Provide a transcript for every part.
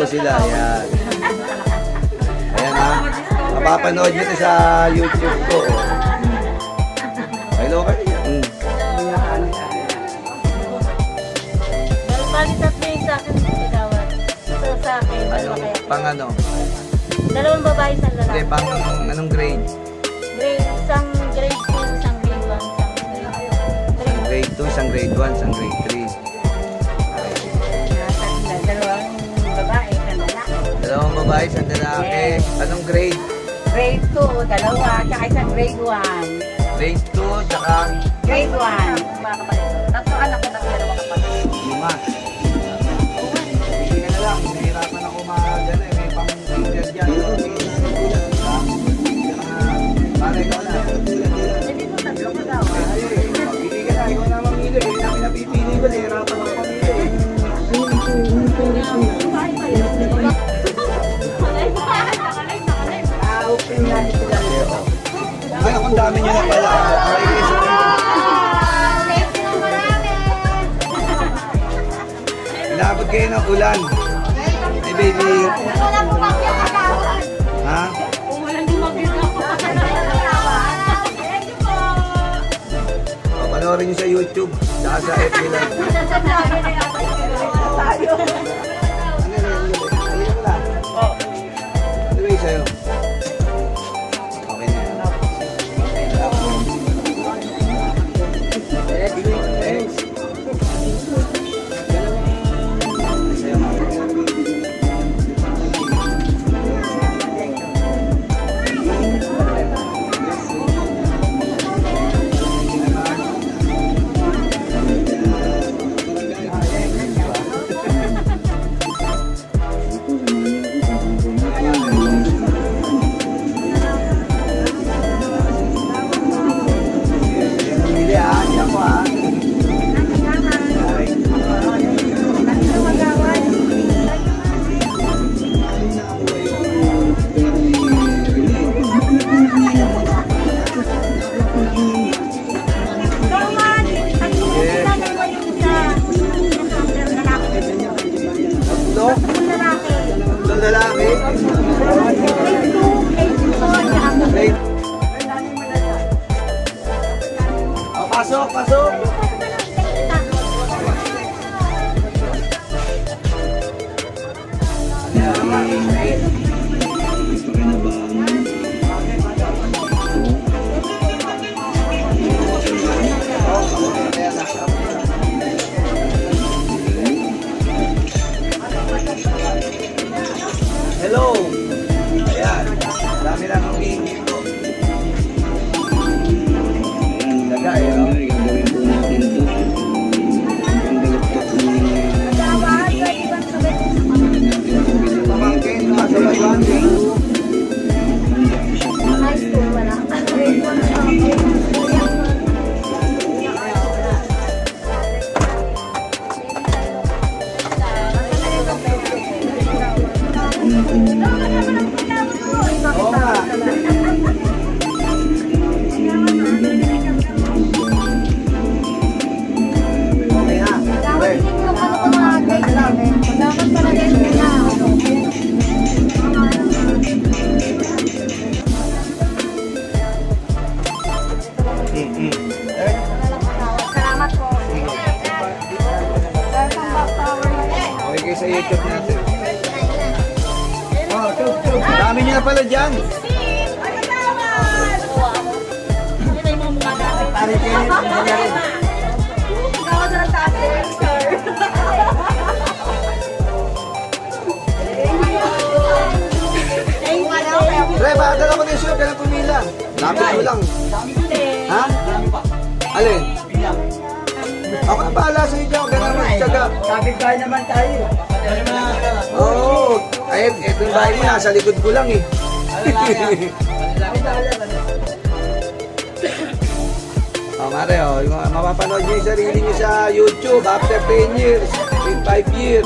sila. Ayan. Ayan ha. Mapapanood nyo ito sa YouTube ko. Hello kayo. Balitat na yung sa akin, sigawan. So, sa akin, Ano? Pang ano? dalawang babae, isang Hindi, lalaki. pang anong grade? Isang grade 2, isang grade 1, isang grade 3. Grade 2, isang grade 1, isang grade 3. Dalawang babae, isang lalaki. Dalawang babae, isang lalaki. Anong grade? Grade 2, dalawa, tsaka isang grade 1. Grade 2, tsaka Grade 1. Mga kapatid. Tatlo anak ko, tatlo dalawa kapatid. 5. Hindi ka na lang, nahihirapan ako mag-ano eh, may pang-kinder dyan. Para ikaw na. Hindi ko tatlo ko daw. Pili ka na, ikaw na mamili. Hindi namin napipili ko, nahihirapan ako mamili. Open na nito lang. Ay, akong dami nyo na pala. Inabot kayo ng ulan. Hey, baby. Ha? Panoorin nyo sa YouTube, saka sa FB Live. Ano ba yung sa'yo? Okay na yan. Thanks. Pili ha, hindi ako ha. Tatlo? Tatlong lalaki? Grade. Oh, pasok, pasok. Hello. Ayan. Dami lang ang hihingi ko. Daga eh, no? Pamangkin, masabay banding. High school wala. Grade 1 Oo nga. Okay na. Okay. yung ano ko mga grade namin. Dapat pala din na ano. Salamat po. Okay kayo sa YouTube natin. Oh, dami nyo na pala dyan. Pre, bakit ako na sure ka na pumila? Lapit mo lang. Ha? Alin? Ako na bahala sa inyo. Ganun mo tsaga. Kapit-bahay naman tayo. Oo. Ay, eto yung bahay mo. Nasa likod ko lang eh. Oh, Mare, oh, mapapanood nyo yung sarili nyo sa YouTube after 10 years, 5 years.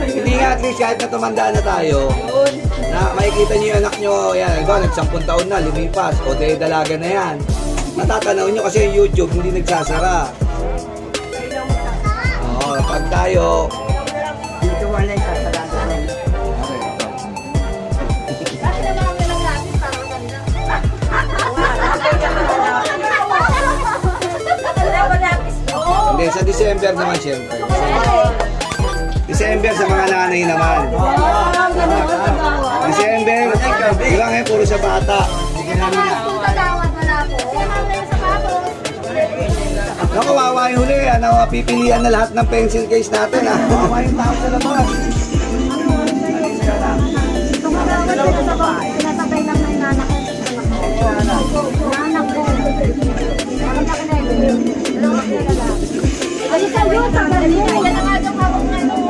Hindi nga, at least kahit na tumanda na tayo, na makikita nyo yung anak nyo, yan, halimbawa, nag-10 taon na, lumipas, o dahil dalaga na yan. Natatanaw nyo kasi yung YouTube hindi nagsasara. Oo, pag tayo, Sa December naman, syempre. December sa mga nanay naman. December, di ba ngayon, puro sa bata. Naku, kawawa yung huli. Pipilian na lahat ng pencil case natin. Kawawa yung tao sa labas. Pinasabay lang ng nanak ko. Nanak ko. Ay, sa'yo, sa galing. Yan ang agam hawak na nung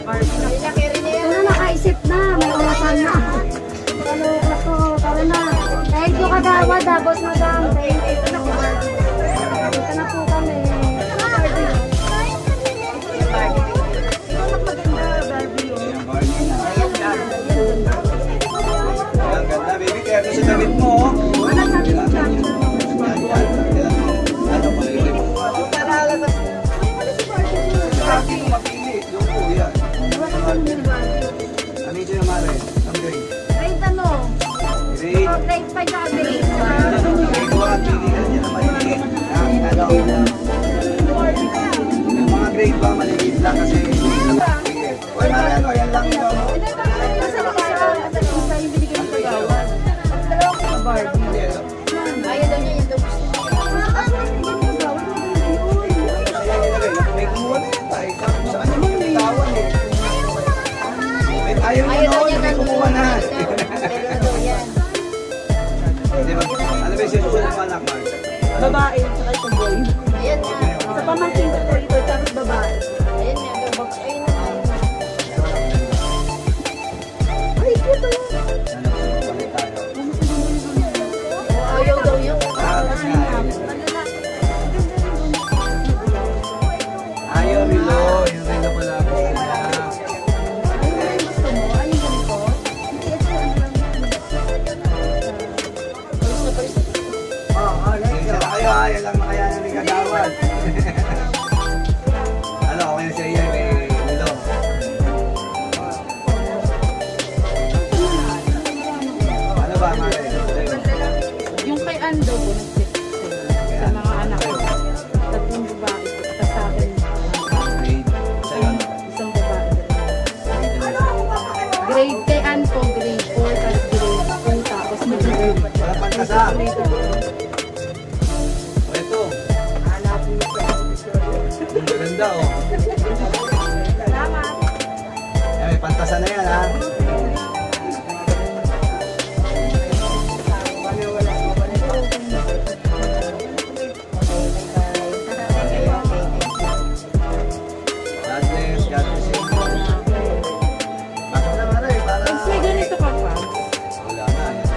Ano nakaisip na, may orasan na. Ano ako, tara na. Thank you kagawad, boss madam. Thank you. Ito na po. Ito na po kami. Ang ganda, baby. Kaya ito sa damit mo. Ano pa yun? Sabi ko mapili. Yung po, yan. Ano yung mare? Ang grade? Grade ano? Grade. Grade 5 na grade. Grade 1, pili ka dyan na maliit. Yung mga grade ba, maliit lang kasi. Uy, mare, ano? Yan lang yun. ayaw daw niya yung daw gusto niya. May kumuha na yan tayo. Sa kanya mo yung tawan eh. Ayaw Ayaw daw mo niya noon, may kumuha na. Pero daw yan. Di ba? Ano ba yung sitwasyon ng anak, Mark? Babae, saka ito boy. Ayan nga. Sa pamangkin ko po ito, tapos babae. Ayan nga. Ayun na. Ay, cute oh. Ayaw daw yun. Ayaw, Rilo. Yung Rilo pala ako. Gusto mo? Ano yung ganito? Isa na kayo, ayaw lang makayanan ng kagawad. Ano, okay na siya yan, may Rilo. Ano ba, Mare? Yung kay Ando po, nag-check sa mga anak ko. Tatlong babae po. Tapos sa akin, Grade. Sa'yo, ano? isang babae. Grade kay Ann po, grade 4, tapos grade 2, tapos mag-grade. Walang pantasa. O, ito. Ang ganda, oh. Yan, may pantasa na yan, ha? God bless, God bless you. Pasok na, Mare, para... May ganito ka pa. Wala na, yan.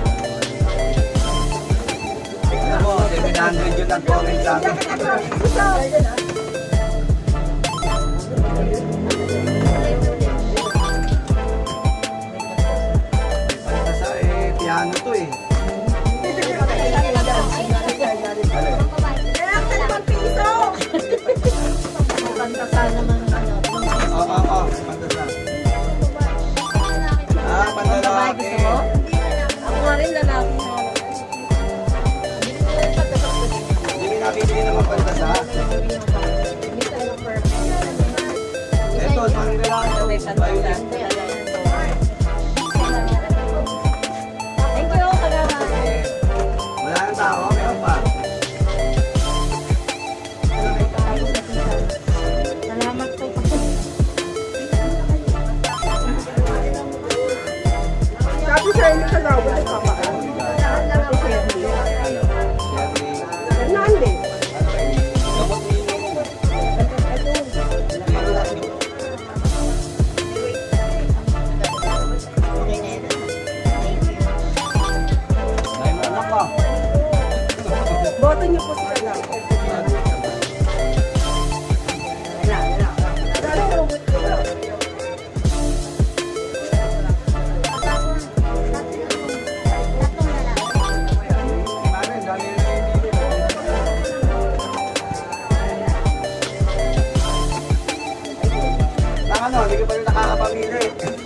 Alam mo, 700 yun ang comment sa akin. Pantasa, piano to eh. Pantasa naman ano. Oo, pantasa. Ah, pantasa. Babae gusto mo? Ako nga rin lalaki mo. Hindi may nabibili naman pantasa. Ito, pang lalaki. Violet. Thank you, kagawad. Wala nang tao, meron pa. Salamat po. Sabi sa inyo sa daw, ito pa pa. Ano? Sherry. Nandi. Ano kayo? Gamot ni ano, hindi ka pa rin nakakapamili.